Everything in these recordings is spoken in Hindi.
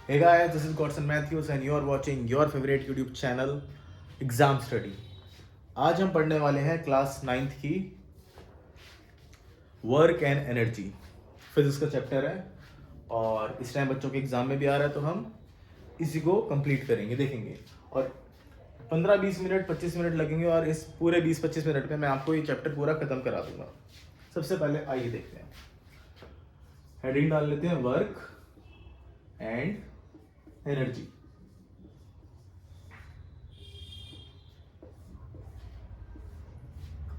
Hey guys, this is Godson Matthews and you are watching your favorite YouTube channel Exam Study. आज हम पढ़ने वाले हैं क्लास 9th की वर्क एंड एनर्जी फिजिक्स का चैप्टर है और इस टाइम बच्चों के एग्जाम में भी आ रहा है तो हम इसी को कंप्लीट करेंगे, देखेंगे और 15-20 मिनट 25 मिनट लगेंगे और इस पूरे 20-25 मिनट में मैं आपको ये चैप्टर पूरा खत्म करा दूंगा। सबसे पहले आइए देखते हैं, हेडिंग डाल लेते हैं वर्क एंड एनर्जी।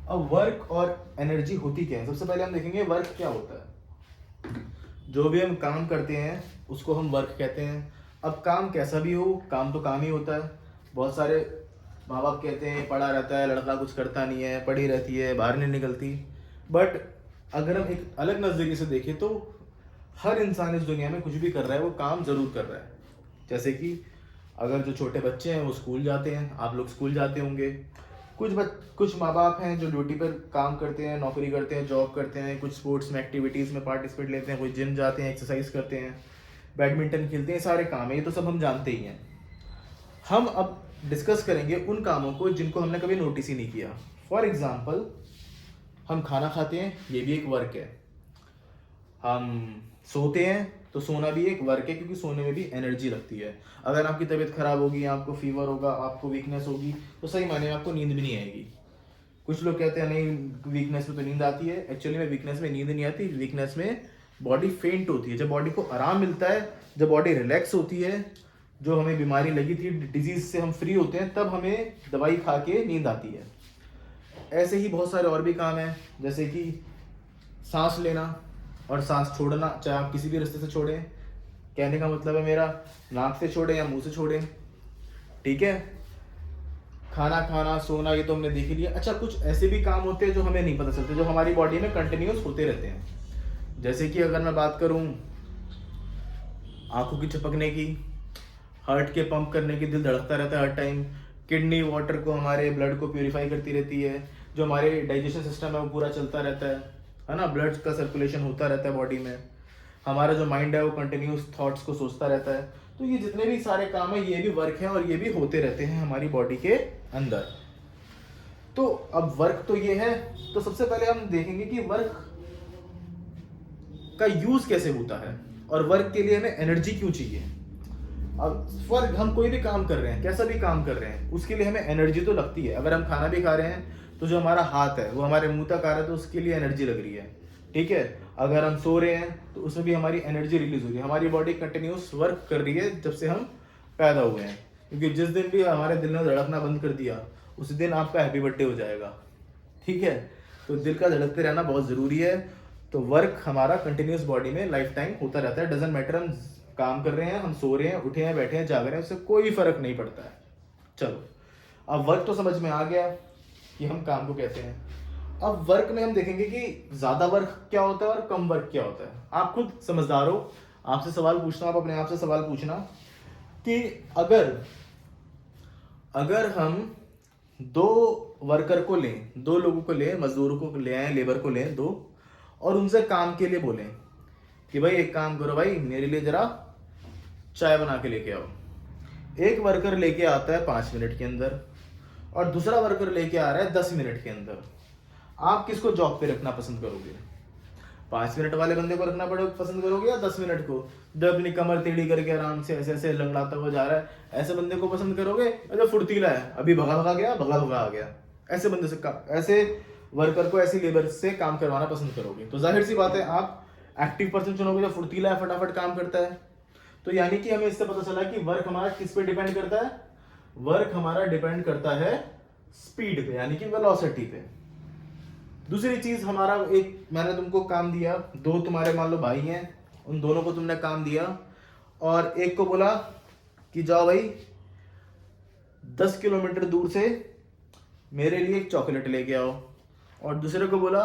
अब वर्क और एनर्जी होती क्या है, सबसे पहले हम देखेंगे वर्क क्या होता है। जो भी हम काम करते हैं उसको हम वर्क कहते हैं। अब काम कैसा भी हो, काम तो काम ही होता है। बहुत सारे माँ बाप कहते हैं पढ़ा रहता है लड़का, कुछ करता नहीं है, पढ़ी रहती है, बाहर नहीं निकलती। बट अगर हम एक अलग नज़रिए से देखें तो हर इंसान इस दुनिया में कुछ भी कर रहा है वो काम ज़रूर कर रहा है। जैसे कि अगर जो छोटे बच्चे हैं वो स्कूल जाते हैं, आप लोग स्कूल जाते होंगे। कुछ माँ बाप हैं जो ड्यूटी पर काम करते हैं, नौकरी करते हैं, जॉब करते हैं, कुछ स्पोर्ट्स में एक्टिविटीज़ में पार्टिसिपेट लेते हैं, कोई जिम जाते हैं, एक्सरसाइज करते हैं, बैडमिंटन खेलते हैं। सारे काम है, ये तो सब हम जानते ही हैं। हम अब डिस्कस करेंगे उन कामों को जिनको हमने कभी नोटिस ही नहीं किया। फॉर एग्जाम्पल, हम खाना खाते हैं, ये भी एक वर्क है। हम सोते हैं तो सोना भी एक वर्क है, क्योंकि सोने में भी एनर्जी लगती है। अगर आपकी तबीयत खराब होगी, आपको फीवर होगा, आपको वीकनेस होगी, तो सही मायने में आपको नींद भी नहीं आएगी। कुछ लोग कहते हैं नहीं वीकनेस में तो नींद आती है। एक्चुअली में वीकनेस में नींद नहीं आती, वीकनेस में बॉडी फेंट होती है। जब बॉडी को आराम मिलता है, जब बॉडी रिलैक्स होती है, जो हमें बीमारी लगी थी, डिजीज से हम फ्री होते हैं, तब हमें दवाई खा के नींद आती है। ऐसे ही बहुत सारे और भी काम हैं, जैसे कि सांस लेना और सांस छोड़ना, चाहे आप किसी भी रास्ते से छोड़ें। कहने का मतलब है मेरा, नाक से छोड़ें या मुंह से छोड़ें, ठीक है। खाना खाना, सोना, ये तो हमने देख ही लिया। अच्छा, कुछ ऐसे भी काम होते हैं जो हमें नहीं पता चलते, जो हमारी बॉडी में कंटिन्यूस होते रहते हैं। जैसे कि अगर मैं बात करूं आंखों की झपकने की, हार्ट के पंप करने की, दिल धड़कता रहता है हर टाइम, किडनी वाटर को, हमारे ब्लड को प्योरीफाई करती रहती है, जो हमारे डाइजेशन सिस्टम है वो पूरा चलता रहता है ना, ब्लड का सर्कुलेशन होता रहता है बॉडी में। हमारा जो माइंड है वो कंटिन्यूस थॉट्स को सोचता रहता है। तो ये जितने भी सारे काम है ये भी वर्क है और ये भी होते रहते हैं हमारी बॉडी के अंदर। तो अब वर्क तो ये है, तो सबसे पहले हम देखेंगे कि वर्क का यूज कैसे होता है और वर्क के लिए हमें एनर्जी क्यों चाहिए। अब फॉर हम कोई भी काम कर रहे हैं, कैसा भी काम कर रहे हैं, उसके लिए हमें एनर्जी तो लगती है। अगर हम खाना भी खा रहे हैं तो जो हमारा हाथ है वो हमारे मुंह तक आ रहा है, तो उसके लिए एनर्जी लग रही है, ठीक है। अगर हम सो रहे हैं तो उसमें भी हमारी एनर्जी रिलीज हो रही है। हमारी बॉडी कंटिन्यूस वर्क कर रही है जब से हम पैदा हुए हैं, क्योंकि जिस दिन भी हमारे दिल ने धड़कना बंद कर दिया उस दिन आपका हैप्पी बर्थडे हो जाएगा, ठीक है। तो दिल का धड़कते रहना बहुत ज़रूरी है। तो वर्क हमारा कंटिन्यूस बॉडी में लाइफ टाइम होता रहता है। डजेंट मैटर हम काम कर रहे हैं, हम सो रहे हैं, उठे हैं, बैठे हैं, जाग रहे हैं, उससे कोई फर्क नहीं पड़ता है। चलो, अब वर्क तो समझ में आ गया कि हम काम को कहते हैं। अब वर्क में हम देखेंगे कि ज्यादा वर्क क्या होता है और कम वर्क क्या होता है। आप खुद समझदार हो, आपसे सवाल पूछना, आप अपने आप से सवाल पूछना कि अगर अगर हम दो वर्कर को लें, दो लोगों को लें, मजदूरों को ले आए, लेबर को लें दो, और उनसे काम के लिए बोलें कि भाई एक काम करो भाई, मेरे लिए जरा चाय बना के लेके आओ। एक वर्कर लेके आता है 5 मिनट के अंदर और दूसरा वर्कर लेके आ रहा है 10 मिनट के अंदर। आप किसको जॉब पे रखना पसंद करोगे? 5 मिनट वाले बंदे को रखना पसंद करोगे या 10 मिनट को, जो अपनी कमर टेढ़ी करके आराम से ऐसे ऐसे लंगड़ाता हुआ जा रहा है, ऐसे बंदे को पसंद करोगे? जो फुर्तीला है, अभी भगा भगा गया, भगा भगा आ गया, ऐसे बंदे से ऐसे वर्कर को, ऐसी लेबर से काम करवाना पसंद करोगे? तो जाहिर सी बात है आप एक्टिव पर्सन चुनोगे जो फुर्तीला है, फटाफट काम करता है। तो यानी कि हमें इससे पता चला कि वर्क हमारा किस पे डिपेंड करता है। वर्क हमारा डिपेंड करता है स्पीड पे, यानी कि वेलोसिटी पे। दूसरी चीज, हमारा एक, मैंने तुमको काम दिया, दो तुम्हारे मान लो भाई हैं, उन दोनों को तुमने काम दिया और एक को बोला कि जाओ भाई 10 किलोमीटर दूर से मेरे लिए एक चॉकलेट लेके आओ, और दूसरे को बोला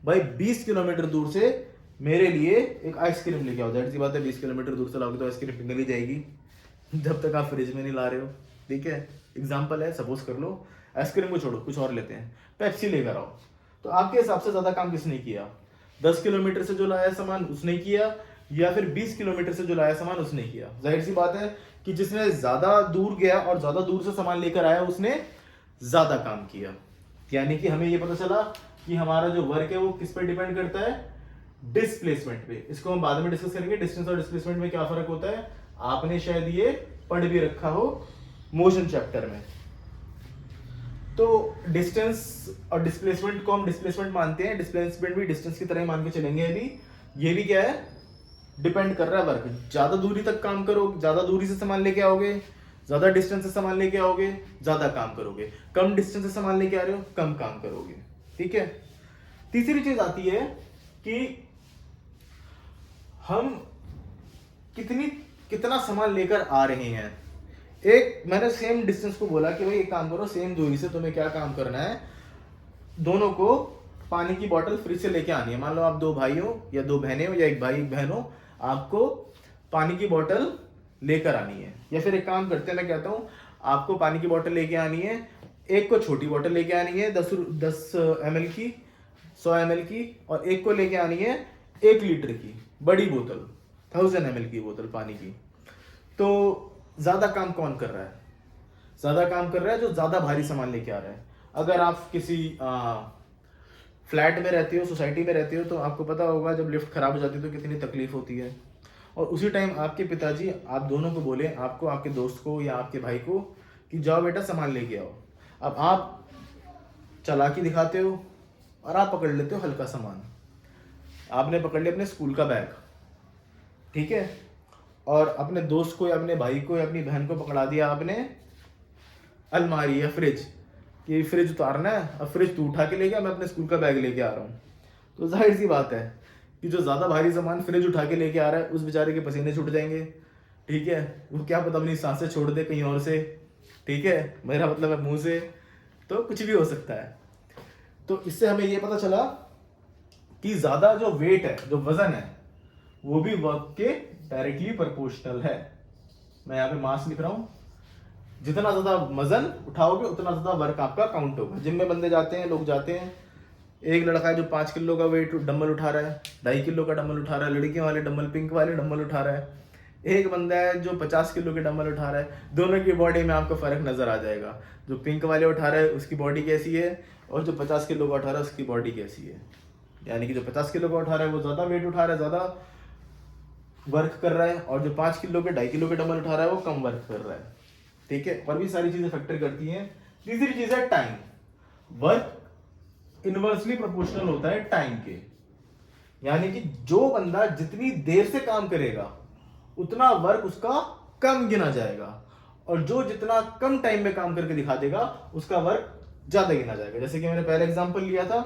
भाई 20 किलोमीटर दूर से मेरे लिए एक आइसक्रीम लेके आओ। जाहिर सी बात है 20 किलोमीटर दूर से लाओगे तो आइसक्रीम पिघल ही जाएगी जब तक आप फ्रिज में नहीं ला रहे हो, ठीक है। एग्जाम्पल है, सपोज कर लो। आइसक्रीम को छोड़ो, कुछ और लेते हैं, पेप्सी लेकर आओ। तो आपके हिसाब से ज्यादा काम किसने किया? 10 किलोमीटर से जो लाया सामान उसने किया, या फिर 20 किलोमीटर से जो लाया सामान उसने किया। जाहिर सी बात है कि जिसने ज्यादा दूर गया और ज्यादा दूर से सामान लेकर आया उसने ज्यादा काम किया। यानी कि हमें ये पता चला कि हमारा जो वर्क है वो किस पर डिपेंड करता है, डिस्प्लेसमेंट पे। इसको हम बाद में डिस्कस करेंगे, डिस्टेंस और डिस्प्लेसमेंट में क्या फर्क होता है। आपने शायद ये पढ़ भी रखा हो मोशन चैप्टर में। तो डिस्टेंस और डिस्प्लेसमेंट को हम डिस्प्लेसमेंट मानते हैं, डिस्प्लेसमेंट भी डिस्टेंस की तरह ही मान के चलेंगे। अभी ये भी क्या है, डिपेंड कर रहा है वर्क। ज्यादा दूरी तक काम करो, ज्यादा दूरी से सामान लेके आओगे, ज्यादा डिस्टेंस से सामान लेके आओगे, ज्यादा काम करोगे। कम डिस्टेंस से सामान लेके आ रहे हो, कम काम करोगे। ठीक है। तीसरी चीज आती है कि हम कितना सामान लेकर आ रहे हैं। एक मैंने सेम डिस्टेंस को बोला कि भाई एक काम करो, सेम दूरी से तुम्हें क्या काम करना है, दोनों को पानी की बोतल फ्रिज से लेके आनी है। मान लो आप 2 भाई हो या 2 बहनें हो या एक भाई एक बहन हो, आपको पानी की बोतल लेकर आनी है। या फिर एक काम करते हैं, मैं कहता हूं आपको पानी की बोतल लेके आनी है, एक को छोटी बोतल लेके आनी है 10 ml की, 100 ml की, और एक को लेके आनी है 1 लीटर की बड़ी बोतल, 1000 ml की बोतल पानी की। तो ज्यादा काम कौन कर रहा है? ज्यादा काम कर रहा है जो ज्यादा भारी सामान लेके आ रहा है। अगर आप किसी फ्लैट में रहते हो, सोसाइटी में रहते हो, तो आपको पता होगा जब लिफ्ट खराब हो जाती है तो कितनी तकलीफ होती है। और उसी टाइम आपके पिताजी आप दोनों को बोले, आपको, आपके दोस्त को या आपके भाई को, कि जाओ बेटा सामान लेके आओ। अब आप चालाकी दिखाते हो और आप पकड़ लेते हो हल्का सामान। आपने पकड़ लिया अपने स्कूल का बैग, ठीक है, और अपने दोस्त को या अपने भाई को या अपनी बहन को पकड़ा दिया आपने अलमारी या फ्रिज, कि फ्रिज उतारना है, अब फ्रिज तू उठा के ले गया, मैं अपने स्कूल का बैग लेके आ रहा हूँ। तो जाहिर सी बात है कि जो ज्यादा भारी सामान फ्रिज उठा के लेके आ रहा है उस बेचारे के पसीने छूट जाएंगे। ठीक है, वो क्या पता अपनी सांसें छोड़ दे कहीं और से। ठीक है, मेरा मतलब है मुंह से, तो कुछ भी हो सकता है। तो इससे हमें ये पता चला कि ज्यादा जो वेट है, जो वजन है, वो भी वर्क के डायरेक्टली प्रोपोर्शनल है। मैं यहाँ पे मास लिख रहा हूं, जितना ज्यादा वजन उठाओगे उतना ज्यादा वर्क आपका काउंट होगा। जिम में बंदे जाते हैं, लोग जाते हैं, एक लड़का है जो 5 किलो का वेट डंबल उठा रहा है, 2.5 किलो का डंबल उठा रहा है, लड़कियों वाले डंबल, पिंक वाले डंबल उठा रहा है, एक बंदा है जो 50 किलो के डंबल उठा रहा है। दोनों की बॉडी में आपको फर्क नजर आ जाएगा। जो पिंक वाले उठा रहा है उसकी बॉडी कैसी है, और जो 50 किलो का उठा रहा है उसकी बॉडी कैसी है। यानी कि जो 50 किलो का उठा रहा है वो ज्यादा वेट उठा रहा है, ज्यादा वर्क कर रहा है, और जो 5 किलो के 2.5 किलो के डंबल उठा रहा है वो कम वर्क कर रहा है। ठीक है, और भी सारी चीजें फैक्टर करती हैं। तीसरी चीज है टाइम। वर्क इनवर्सली प्रोपोर्शनल होता है टाइम के। यानी कि जो बंदा जितनी देर से काम करेगा उतना वर्क उसका कम गिना जाएगा, और जो जितना कम टाइम में काम करके दिखा देगा उसका वर्क ज्यादा गिना जाएगा। जैसे कि मैंने पहले एग्जांपल लिया था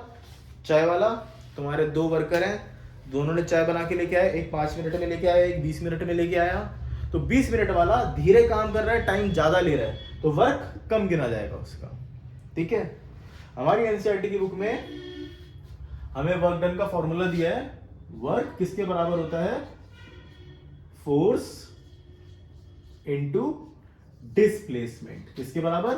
चाय वाला। तुम्हारे 2 वर्कर हैं, दोनों ने चाय बना के लेके आए, एक 5 मिनट में लेके आया, एक 20 मिनट में लेके आया। तो 20 मिनट वाला धीरे काम कर रहा है, टाइम ज्यादा ले रहा है, तो वर्क कम गिना जाएगा उसका। ठीक है, हमारी एनसीईआरटी की बुक में हमें वर्क डन का फॉर्मूला दिया है। वर्क किसके बराबर होता है? Force into displacement. किसके बराबर?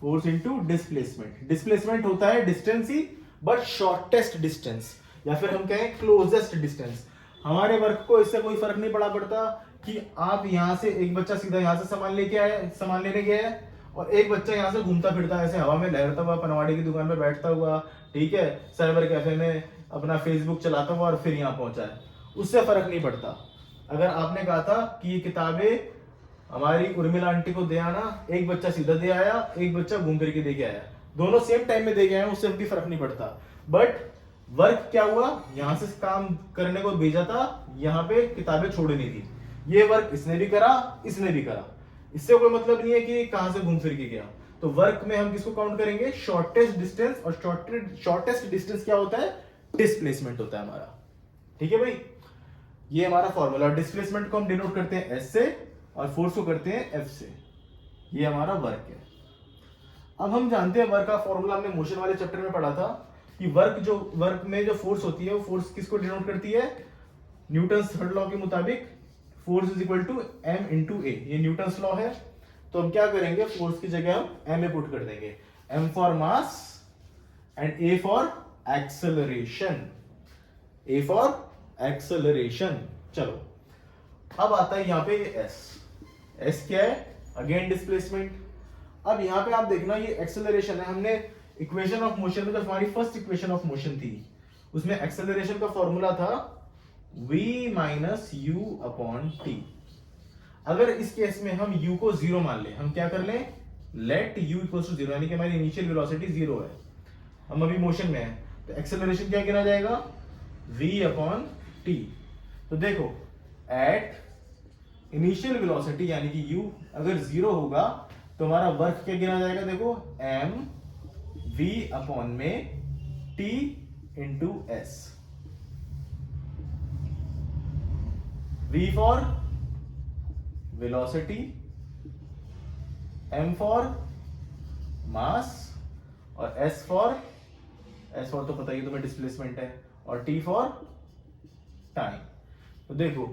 Force into displacement. डिस्प्लेसमेंट होता है distance he, but shortest distance, या फिर हम कहें क्लोजेस्ट डिस्टेंस। हमारे वर्क को इससे कोई फर्क नहीं पड़ता कि आप यहां से, एक बच्चा सीधा यहां से सामान लेके आए, सामान लेने गया है, और एक बच्चा यहां से घूमता फिरता ऐसे हवा में लहरता हुआ पनवाड़ी की दुकान पे बैठता हुआ, ठीक है, साइबर कैफे में अपना फेसबुक चलाता हुआ और फिर यहाँ पहुंचा है, उससे फर्क नहीं पड़ता। अगर आपने कहा था कि ये किताबें हमारी उर्मिला आंटी को दे आना, एक बच्चा सीधा दे आया, एक बच्चा घूम फिर के दे के आया, दोनों सेम टाइम में दे के आए, उससे भी फर्क नहीं पड़ता। बट वर्क क्या हुआ, यहां से काम करने को भेजा था, यहाँ पे किताबें छोड़नी थी, ये वर्क इसने भी करा, इसने भी करा। इससे कोई मतलब नहीं है कि कहां से घूम फिर के गया। तो वर्क में हम किसको काउंट करेंगे? शॉर्टेस्ट डिस्टेंस, और शॉर्टेस्ट डिस्टेंस क्या होता है? डिस्प्लेसमेंट होता है हमारा। ठीक है भाई, ये हमारा फॉर्मूला। डिस्प्लेसमेंट को हम डिनोट करते हैं एस से, और फोर्स को करते हैं एफ से। ये हमारा वर्क है। अब हम जानते हैं वर्क का फॉर्मूला, हमने मोशन वाले चैप्टर में पढ़ा था कि वर्क में जो फोर्स होती है वो फोर्स किसको डिनोट करती है? न्यूटन्स थर्ड लॉ के मुताबिक force is equal to M into A. ये न्यूटन्स लॉ है। तो हम क्या करेंगे, फोर्स की जगह हम एम ए पुट कर देंगे, m for mass and a for acceleration. A for acceleration. चलो अब आता है यहाँ पे ये एस। एस क्या है? Again displacement. अब यहाँ पे आप देखना ये एक्सेलरेशन है। हमने इक्वेशन ऑफ मोशन में, जब हमारी फर्स्ट इक्वेशन ऑफ मोशन थी उसमें एक्सेलरेशन का फॉर्मूला था v minus you upon T. अगर इस केस में हम u को जीरो मान लें, हम क्या कर लें, let u equal to zero, यानी कि हमारी इनिशियल वेलोसिटी जीरो है, हम अभी मोशन में है, तो एक्सेलरेशन क्या गिना जाएगा, v अपॉन टी। तो देखो एट इनिशियल वेलोसिटी यानी कि u अगर जीरो होगा तो हमारा वर्क क्या गिना जाएगा, देखो m v अपॉन में t into s। v for velocity, m for mass और s फॉर तो पता ही तुम्हें डिस्प्लेसमेंट है, और t फॉर टाइम। तो देखो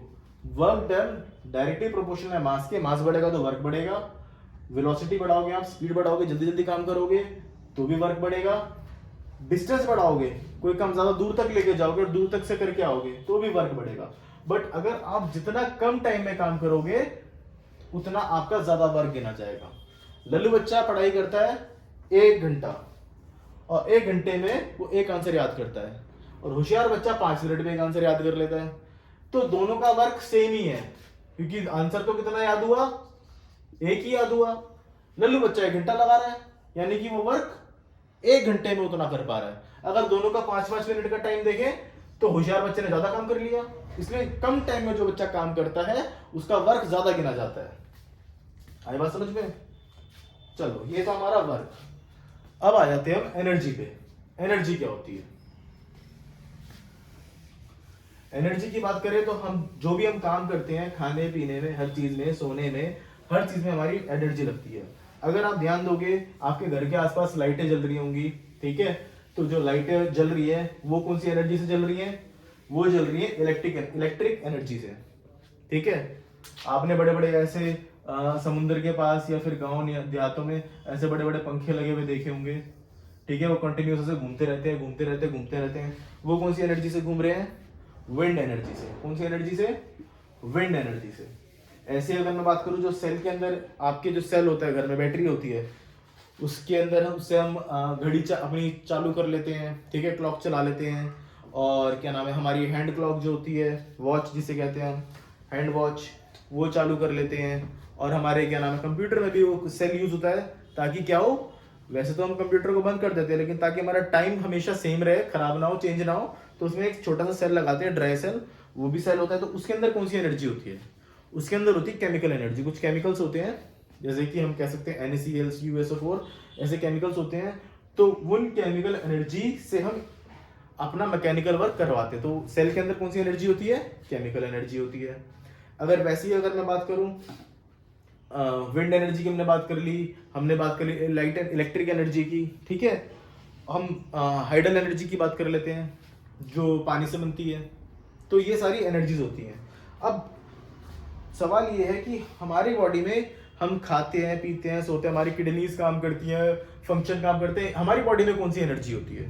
वर्क डन डायरेक्टली प्रोपोर्शनल है मास के, मास बढ़ेगा तो वर्क बढ़ेगा, वेलोसिटी बढ़ाओगे आप, स्पीड बढ़ाओगे, जल्दी जल्दी काम करोगे तो भी वर्क बढ़ेगा, डिस्टेंस बढ़ाओगे, कोई काम ज्यादा दूर तक लेके जाओगे और दूर तक से करके आओगे तो भी वर्क बढ़ेगा। बट अगर आप जितना कम टाइम में काम करोगे उतना आपका ज्यादा वर्क गिना जाएगा। लल्लू बच्चा पढ़ाई करता है 1 घंटा और 1 घंटे में वो एक आंसर याद करता है, और होशियार बच्चा 5 मिनट में एक आंसर याद कर लेता है। तो दोनों का वर्क सेम ही है, क्योंकि आंसर तो कितना याद हुआ, एक ही याद हुआ। लल्लू बच्चा 1 घंटा लगा रहा है, यानी कि वो वर्क 1 घंटे में उतना कर पा रहा है। अगर दोनों का 5-5 मिनट का टाइम देखें तो होशियार बच्चे ने ज्यादा काम कर लिया, इसलिए कम टाइम में जो बच्चा काम करता है उसका वर्क ज्यादा गिना जाता है। आई बात समझ में? चलो ये तो हमारा वर्क। अब आ जाते हैं हम एनर्जी पे। एनर्जी क्या होती है? एनर्जी की बात करें तो हम जो भी हम काम करते हैं, खाने पीने में, हर चीज में, सोने में, हर चीज में हमारी एनर्जी लगती है। अगर आप ध्यान दोगे आपके घर के आसपास लाइटें जल रही होंगी, ठीक है, तो जो लाइटें जल रही है वो कौन सी एनर्जी से जल रही है, वो जल रही है इलेक्ट्रिक एनर्जी से, ठीक है। आपने बड़े बड़े ऐसे समुद्र के पास या फिर गांव या देहातों में ऐसे बड़े बड़े पंखे लगे हुए देखे होंगे, ठीक है, वो कंटिन्यूस से घूमते रहते हैं। वो कौन सी एनर्जी से घूम रहे हैं, विंड एनर्जी से। कौन सी एनर्जी से, विंड एनर्जी से। ऐसे अगर मैं बात करूं, जो सेल के अंदर आपके जो सेल होता है, घर में बैटरी होती है, उसके अंदर उससे हम घड़ी अपनी चालू कर लेते हैं, ठीक है, क्लॉक चला लेते हैं, और क्या नाम है, हमारी हैंड क्लॉक जो होती है, वॉच जिसे कहते हैं हम, हैंड वॉच, वो चालू कर लेते हैं। और हमारे क्या नाम है, कंप्यूटर में भी वो सेल यूज होता है, ताकि क्या हो, वैसे तो हम कंप्यूटर को बंद कर देते हैं, लेकिन ताकि हमारा टाइम हमेशा सेम रहे, खराब ना हो, चेंज ना हो, तो उसमें एक छोटा सा सेल लगाते हैं, ड्राई सेल, वो भी सेल होता है। तो उसके अंदर कौन सी एनर्जी होती है, उसके अंदर होती है केमिकल एनर्जी। कुछ केमिकल्स होते हैं, जैसे कि हम कह सकते हैं NaCl, CuSO4, ऐसे केमिकल्स होते हैं। तो उन केमिकल एनर्जी से हम अपना मैकेनिकल वर्क करवाते हैं। तो सेल के अंदर कौन सी एनर्जी होती है, केमिकल एनर्जी होती है। अगर वैसी अगर मैं बात करूं, विंड एनर्जी की हमने बात कर ली, हमने बात कर ली लाइट इलेक्ट्रिक एनर्जी की, ठीक है। हम हाइडल एनर्जी की बात कर लेते हैं, जो पानी से बनती है। तो ये सारी एनर्जीज होती हैं। अब सवाल ये है कि हमारी बॉडी में हम खाते हैं, पीते हैं, सोते हैं, हमारी किडनीज काम करती हैं, फंक्शन काम करते हैं, हमारी बॉडी में कौन सी एनर्जी होती है?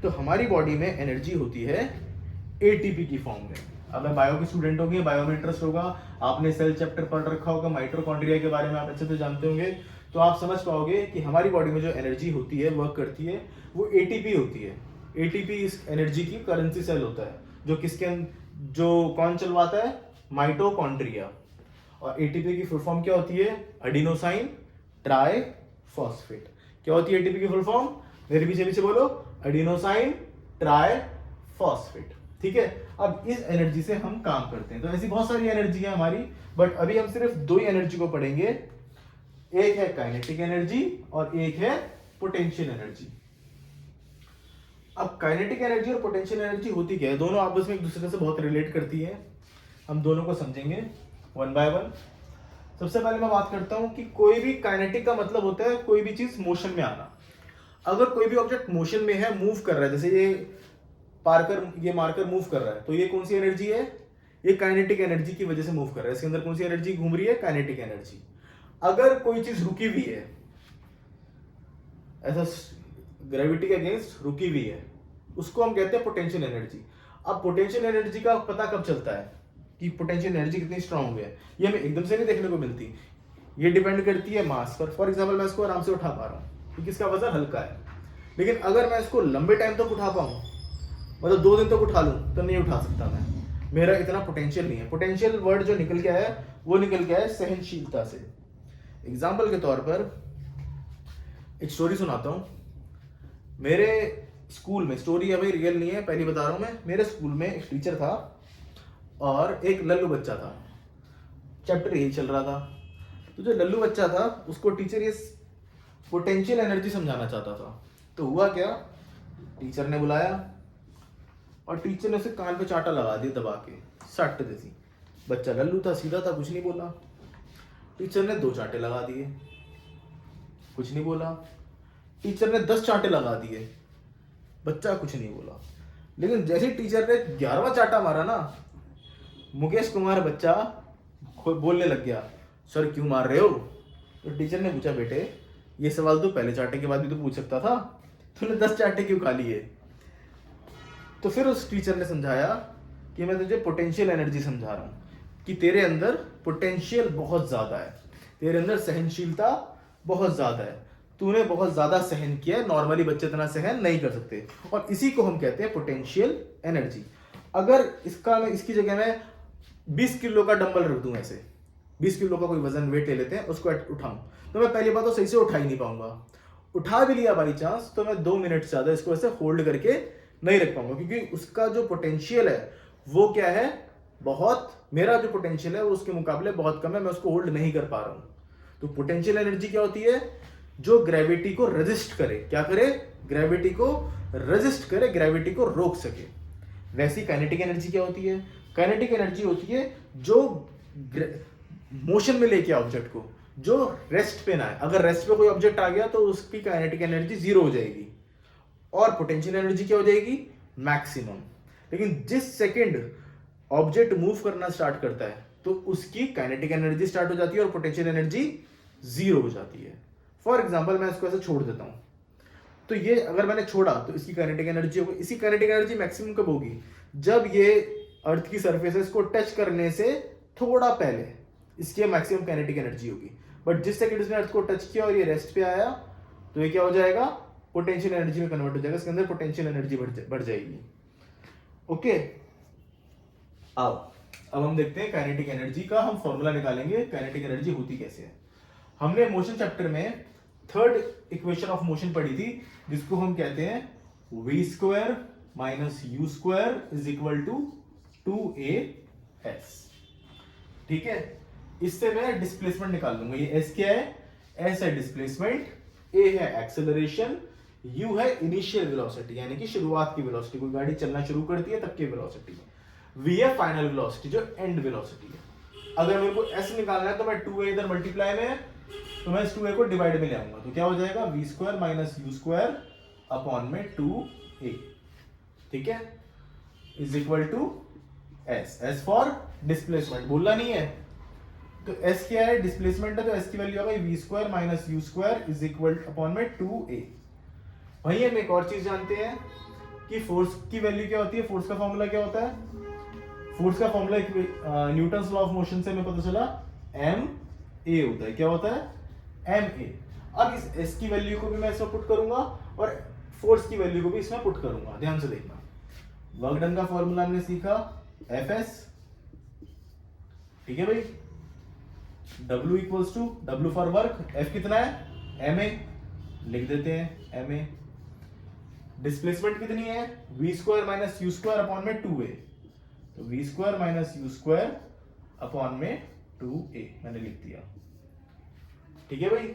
तो हमारी बॉडी में एनर्जी होती है ATP की फॉर्म में। अब मैं बायो की स्टूडेंट होगी, बायो में इंटरेस्ट होगा, आपने सेल चैप्टर पढ़ रखा होगा, माइटोकॉन्ड्रिया के बारे में आप अच्छे से जानते होंगे, तो आप समझ पाओगे कि हमारी बॉडी में जो एनर्जी होती है, वर्क करती है, वो ATP होती है। ATP इस एनर्जी की करेंसी सेल होता है, जो जो कौन चलवाता है, माइटोकॉन्ड्रिया। और ATP की फुल फॉर्म क्या होती है, एडिनोसाइन ट्राइफॉस्फेट। क्या होती है ATP की फुल फॉर्म, मेरे पीछे पीछे बोलो, एडिनोसाइन ट्राइफॉस्फेट, ठीक है। अब इस एनर्जी से हम काम करते हैं। तो ऐसी बहुत सारी एनर्जी है हमारी, बट अभी हम सिर्फ 2 ही एनर्जी को पढ़ेंगे, एक है काइनेटिक एनर्जी और एक है पोटेंशियल एनर्जी। अब काइनेटिक एनर्जी और पोटेंशियल एनर्जी होती क्या है, दोनों आपस में एक दूसरे से बहुत रिलेट करती है। हम दोनों को समझेंगे वन बाय वन। सबसे पहले मैं बात करता हूं कि कोई भी काइनेटिक का मतलब होता है कोई भी चीज मोशन में आना। अगर कोई भी ऑब्जेक्ट मोशन में है, मूव कर रहा है, जैसे ये मार्कर मूव कर रहा है, तो ये कौन सी एनर्जी है, ये काइनेटिक एनर्जी की वजह से मूव कर रहा है। इसके अंदर कौन सी एनर्जी घूम रही है, काइनेटिक एनर्जी। अगर कोई चीज रुकी हुई है, ऐसा ग्रेविटी के अगेंस्ट रुकी हुई है, उसको हम कहते हैं पोटेंशियल एनर्जी। अब पोटेंशियल एनर्जी का पता कब चलता है कि पोटेंशियल एनर्जी कितनी स्ट्रांग है, ये हमें एकदम से नहीं देखने को मिलती, ये डिपेंड करती है मास पर। फॉर एग्जाम्पल मैं इसको आराम से उठा पा रहा हूँ क्योंकि इसका वजन हल्का है, लेकिन अगर मैं इसको लंबे टाइम तक उठा पाऊँ, मतलब 2 दिन तक उठा लूँ, तो नहीं उठा सकता मैं, मेरा इतना पोटेंशियल नहीं है। पोटेंशियल वर्ड जो निकल के आया है वो निकल के आया सहनशीलता से। एग्जाम्पल के तौर पर एक स्टोरी सुनाता हूँ। मेरे स्कूल में, स्टोरी है भाई, रियल नहीं है, पहली बता रहा हूँ मैं। मेरे स्कूल में एक टीचर था और एक लल्लू बच्चा था, चैप्टर यही चल रहा था। तो जो लल्लू बच्चा था उसको टीचर ये पोटेंशियल एनर्जी समझाना चाहता था। तो हुआ क्या, टीचर ने बुलाया और टीचर ने उसे कान पे चांटा लगा दिया दबा के, सट जैसी। बच्चा लल्लू था, सीधा था, कुछ नहीं बोला। टीचर ने 2 चांटे लगा दिए, कुछ नहीं बोला। टीचर ने 10 चांटे लगा दिए, बच्चा कुछ नहीं बोला। लेकिन जैसे टीचर ने 11वां चांटा मारा ना, मुकेश कुमार बच्चा बोलने लग गया, सर क्यों मार रहे हो? तो टीचर ने पूछा, बेटे ये सवाल तो पहले चांटे के बाद भी तो पूछ सकता था, तूने 10 चांटे क्यों खा लिए? तो फिर उस टीचर ने समझाया कि मैं तुझे पोटेंशियल एनर्जी समझा रहा हूँ, कि तेरे अंदर पोटेंशियल बहुत ज़्यादा है, तेरे अंदर सहनशीलता बहुत ज़्यादा है, तूने बहुत ज़्यादा सहन किया है, नॉर्मली बच्चे इतना सहन नहीं कर सकते, और इसी को हम कहते हैं पोटेंशियल एनर्जी। अगर इसकी जगह मैं 20 किलो का डंबल रख दूं, ऐसे 20 किलो का कोई वजन वेट ले लेते हैं, उसको उठाऊं, तो मैं पहली बात तो सही से उठा ही नहीं पाऊंगा। उठा भी लिया बाई चांस तो मैं 2 मिनट से ज़्यादा इसको ऐसे होल्ड करके नहीं रख पाऊंगा, क्योंकि उसका जो पोटेंशियल है वो क्या है, बहुत, मेरा जो पोटेंशियल है वो उसके मुकाबले बहुत कम है, मैं उसको होल्ड नहीं कर पा रहा हूं। तो पोटेंशियल एनर्जी क्या होती है, जो ग्रेविटी को रेजिस्ट करे, क्या करे, ग्रेविटी को रेजिस्ट करे, ग्रेविटी को रोक सके। वैसी काइनेटिक एनर्जी क्या होती है, काइनेटिक एनर्जी होती है जो मोशन में लेके ऑब्जेक्ट को, जो रेस्ट पे ना है। अगर रेस्ट पे कोई ऑब्जेक्ट आ गया तो उसकी काइनेटिक एनर्जी 0 हो जाएगी, और पोटेंशियल एनर्जी क्या हो जाएगी, मैक्सिमम। लेकिन जिस सेकंड ऑब्जेक्ट मूव करना स्टार्ट करता है तो उसकी काइनेटिक एनर्जी स्टार्ट हो जाती है और पोटेंशियल एनर्जी 0 हो जाती है। फॉर एग्जाम्पल मैं इसको ऐसे छोड़ देता हूं, तो ये अगर मैंने छोड़ा तो इसकी काइनेटिक एनर्जी होगी, इसी काइनेटिक एनर्जी मैक्सिमम कब होगी, जब ये अर्थ की सरफेस को टच करने से थोड़ा पहले इसकी मैक्सिमम काइनेटिक एनर्जी होगी। बट जिस सेकंड इसने अर्थ को टच किया और ये रेस्ट पे आया तो ये क्या हो जाएगा, पोटेंशियल एनर्जी में कन्वर्ट हो जाएगा, इसके अंदर पोटेंशियल एनर्जी बढ़ जाएगी। ओके, आओ अब हम देखते हैं काइनेटिक एनर्जी का हम फॉर्मूला निकालेंगे, काइनेटिक एनर्जी होती कैसे है। हमने मोशन चैप्टर में 3rd इक्वेशन ऑफ मोशन पढ़ी थी, जिसको हम कहते हैं v² minus u² is equal to 2as। ठीक है, इससे मैं डिस्प्लेसमेंट निकाल लूंगा। ये s क्या है, s है डिस्प्लेसमेंट, a है एक्सेलरेशन, u है इनिशियल वेलोसिटी यानी कि शुरुआत की वेलोसिटी, कोई गाड़ी चलना शुरू करती है तब की वेलोसिटी, v है फाइनल वेलोसिटी जो एंड वेलोसिटी है। अगर मेरे को s निकालना है तो मैं 2a इधर मल्टीप्लाई में, तो मैं इस 2a को डिवाइड में ले आऊंगा, तो क्या हो जाएगा, v² माइनस u² अपॉन में 2a, ठीक है, is equal to s for displacement, बोलना नहीं है। तो s क्या है, डिस्प्लेसमेंट है, तो s की वैल्यू आ गई v² minus u² is equal upon में 2a। वहीं हम एक और चीज जानते हैं कि फोर्स की वैल्यू क्या होती है, फोर्स का फॉर्मूला क्या होता है, फोर्स का formula Newton's law of motion से हमें पता चला ma होता है, क्या होता है, ma। अब इस s की वैल्यू को भी मैं इसमें पुट करूंगा और फोर्स की वैल्यू को भी इसमें पुट करूंगा, ध्यान से देखना। वर्क डन का फॉर्मूला हमने सीखा Fs, ठीक है भाई, W equals to W for work, F कितना है, ma, लिख देते हैं ma। डिस्प्लेसमेंट कितनी है, v² माइनस u² अपॉन में 2a, तो v² माइनस u² अपॉन में 2a मैंने लिख दिया, ठीक है भाई।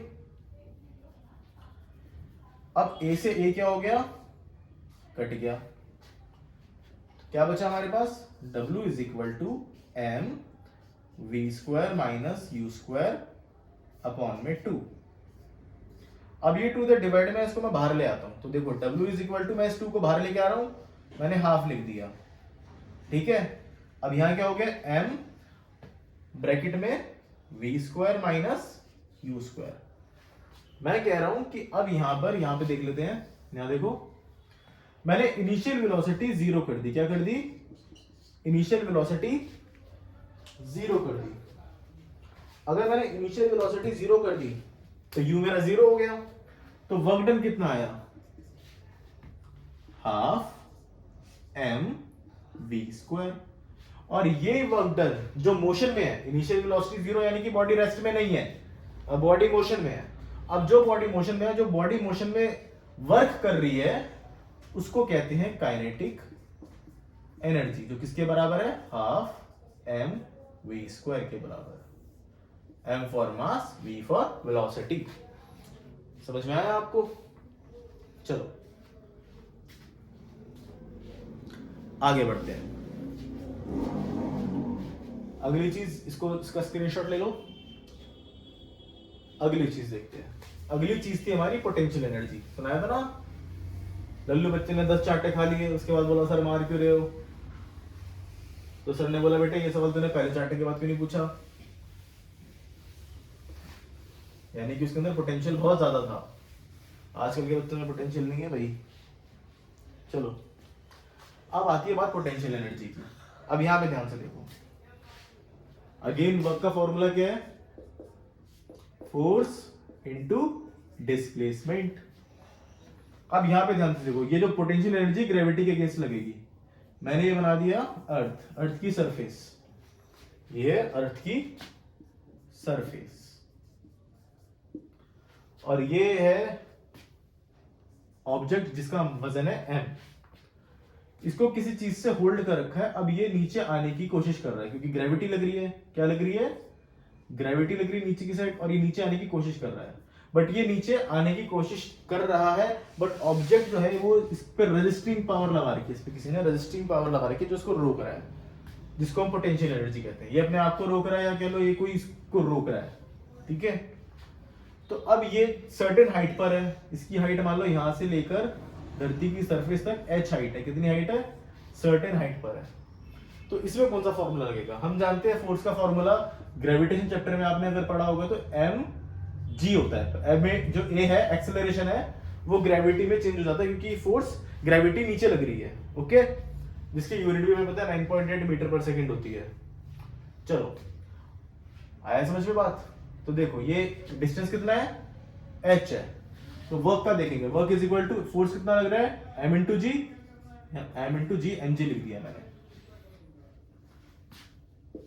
अब a से a क्या हो गया, कट गया, क्या बचा हमारे पास, w is equal to m v² minus u² upon में 2। अब ये 2 इधर डिवाइड में, इसको मैं बाहर ले आता हूं, तो देखो w इज इक्वल टू, मैं इस 2 को बाहर लेके आ रहा हूं, मैंने हाफ लिख दिया, ठीक है। अब यहां क्या हो गया, m ब्रैकेट में v² माइनस u²। मैं कह रहा हूं कि अब यहां पे देख लेते हैं, यहां देखो, मैंने इनिशियल वेलोसिटी 0 कर दी, क्या कर दी, इनिशियल वेलोसिटी 0 कर दी। अगर मैंने इनिशियल वेलोसिटी 0 कर दी तो u मेरा 0 हो गया, तो वर्क डन कितना आया, हाफ mv²। और ये वर्क डन जो मोशन में है, इनिशियल वेलोसिटी 0 यानी कि बॉडी रेस्ट में नहीं है, अब बॉडी मोशन में है। अब जो बॉडी मोशन में है, जो बॉडी मोशन में वर्क कर रही है, उसको कहते हैं काइनेटिक एनर्जी, जो किसके बराबर है, हाफ mv² के बराबर। m for mass, v for velocity. समझ में आया आपको? चलो आगे बढ़ते हैं। अगली चीज, इसका स्क्रीनशॉट ले लो। अगली चीज देखते हैं। अगली चीज थी हमारी पोटेंशियल एनर्जी। सुनाया था ना, लल्लू बच्चे ने 10 चाटे खा लिए, उसके बाद बोला सर मार क्यों रहे हो? तो सर ने बोला बेटे ये सवाल तूने पहले चाटे के बाद क्यों नहीं पूछा? यानी कि उसके अंदर पोटेंशियल बहुत ज्यादा था। आजकल के बच्चों में पोटेंशियल नहीं है भाई। चलो अब आती है बात पोटेंशियल एनर्जी की। अब यहां पे ध्यान से देखो, अगेन वर्क का फॉर्मूला क्या है, फोर्स इनटू डिस्प्लेसमेंट। अब यहां पे ध्यान से देखो, ये जो पोटेंशियल एनर्जी ग्रेविटी के अगेंस्ट लगेगी, मैंने ये बना दिया अर्थ की सरफेस, ये अर्थ की सरफेस, और ये है ऑब्जेक्ट जिसका वजन है m। इसको किसी चीज से होल्ड कर रखा है। अब ये नीचे आने की कोशिश कर रहा है क्योंकि ग्रेविटी लग रही है। क्या लग रही है? ग्रेविटी लग रही है नीचे की साइड, और ये नीचे आने की कोशिश कर रहा है। बट ये नीचे आने की कोशिश कर रहा है, बट ऑब्जेक्ट जो है वो इस पर रेजिस्टिंग पावर लगा रखी है, इस पे किसी ने रेजिस्टिंग पावर लगा रखी है जो इसको रोक रहा है, जिसको हम पोटेंशियल एनर्जी कहते हैं। ये अपने आप को रोक रहा है, या कह लो ये कोई इसको रोक रहा है। ठीक है, तो अब ये सर्टेन हाइट पर है। इसकी हाइट मान लो यहां से लेकर धरती की सरफेस तक h हाइट है। कितनी हाइट है? सर्टेन हाइट पर है। तो इसमें कौन सा फॉर्मूला लगेगा? हम जानते हैं फोर्स का फॉर्मूला, ग्रेविटेशन चैप्टर में आपने अगर पढ़ा होगा तो mg होता है। m जो a है, एक्सेलरेशन है, वो ग्रेविटी में चेंज हो जाता है क्योंकि फोर्स ग्रेविटी नीचे लग रही है। ओके, जिसकी यूनिट भी हमें पता है 9.8 मीटर पर सेकंड होती है। चलो आया समझ में बात? तो देखो ये डिस्टेंस कितना है, h है। तो वर्क का देखेंगे, work is equal to force कितना लग रहा है, m इंटू जी, mg लिख दिया मैंने,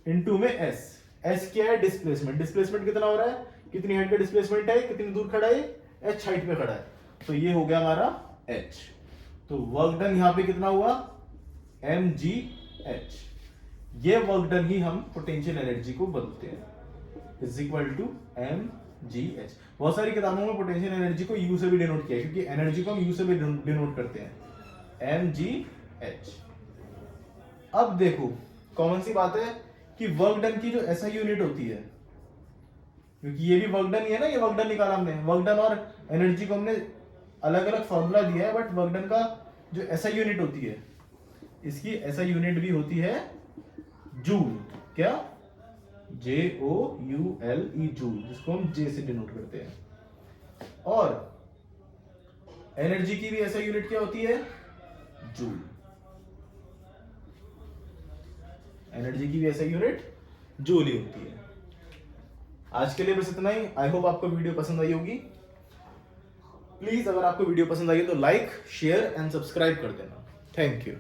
इनटू में s क्या है, डिस्प्लेसमेंट। डिस्प्लेसमेंट कितना हो रहा है, कितनी हाइट का डिस्प्लेसमेंट है, कितनी दूर खड़ा है, h हाइट पे खड़ा है। तो ये हो गया हमारा h। तो वर्क डन यहां पे कितना हुआ, mgh। ये वर्क डन ही हम पोटेंशियल एनर्जी को बदलते हैं, इज इक्वल टू mgh। बहुत सारी किताबों में पोटेंशियल एनर्जी को u से भी डिनोट किया है, क्योंकि एनर्जी को हम u से भी डिनोट करते हैं, mgh। अब देखो कॉमन सी बात है कि वर्क डन की जो ऐसा यूनिट होती है, क्योंकि ये भी वर्क डन ही है ना, ये वर्क डन निकाला हमने। वर्क डन और एनर्जी को हमने अलग अलग फॉर्मूला दिया है, बट वर्क डन का जो ऐसा यूनिट होती है, इसकी ऐसा यूनिट भी होती है जूल। क्या? JOULE, जूल, जिसको हम J से डिनोट करते हैं। और एनर्जी की भी ऐसा यूनिट क्या होती है, जूल। एनर्जी की भी ऐसा यूनिट जूल ही होती है। आज के लिए बस इतना ही। आई होप आपको वीडियो पसंद आई होगी। प्लीज अगर आपको वीडियो पसंद आई है तो लाइक, शेयर एंड सब्सक्राइब कर देना। Thank you.